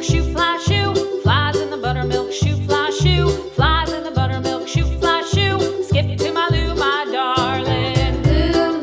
buttermilk shoe fly shoe. Flies in the buttermilk shoe fly shoe. Flies in the buttermilk shoe fly shoe. Skip to my Lou, my darling. Lou,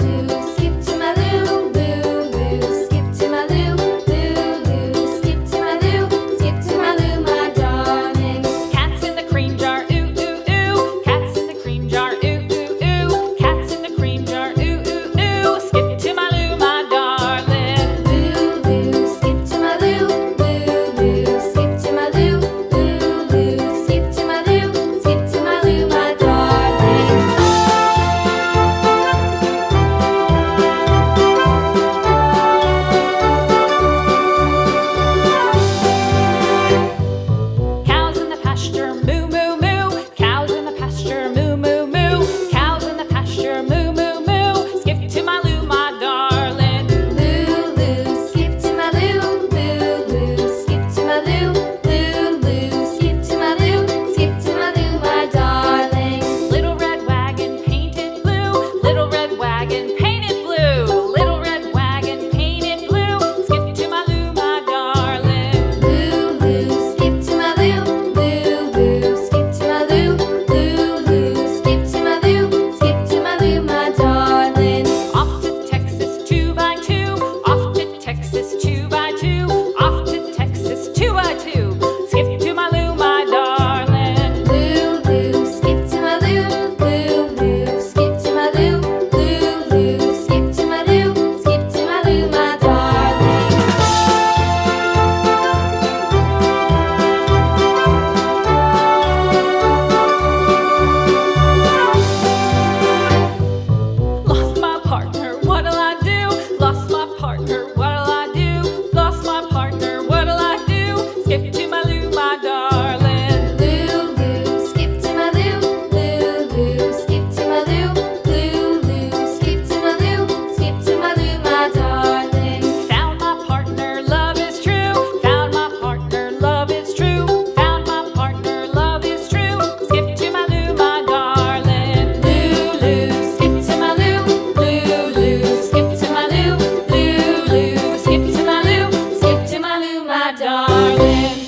skip to my Lou, Lou, skip to my Lou, Lou, skip to my Lou, skip to my Lou, my darling. Cats in the cream jar, ooh, ooh, ooh. Cats in the cream jar, ooh, ooh, ooh. Cats in the cream jar, ooh, ooh, ooh. Skip to my Lou, my darling. Lou, skip to my Lou, Lou, skip to my Lou, Lou, skip to my Lou, skip to my Lou, my darling. Cows in the pasture, moo, moo, moo. Cows in the pasture, moo, moo, moo. Cows in the pasture, moo, moo, moo. Skip to my Lou, my darling. Lou, skip to my Lou, Lou, skip to my Lou, Lou, skip to my Lou, skip to my Lou, my darling. Little red wagon painted blue. Little red wagon painted blue. Little red wagon painted blue. Skip to my Lou, my darling. Lou, skip to my Lou, Lou, skip to my Lou, Lou, skip to my Lou, skip to my Lou, my darling. Off to Texas 2x2. Off to Texas 2x2. Off to Texas 2x2. Skip to my Lou, my darling. Lou, skip to my Lou, Lou, skip to my Lou, Lou, skip to my Lou, skip to my Lou, my darling. Lost my partner, what'll I do? Lost my partner, what'll I do? Lost my partner, what'll I do? Skip to my Lou, my darling. Lou, skip to my Lou, Lou, skip to my Lou, Lou, skip to my Lou, skip to my Lou, my darling. Found my partner, love is true. Found my partner, love is true. Found my partner, love is true. Skip to my Lou, my darling. Lou, skip to my Lou, Lou, skip to my Lou, Lou, skip to my Lou, skip to my Lou, my darling.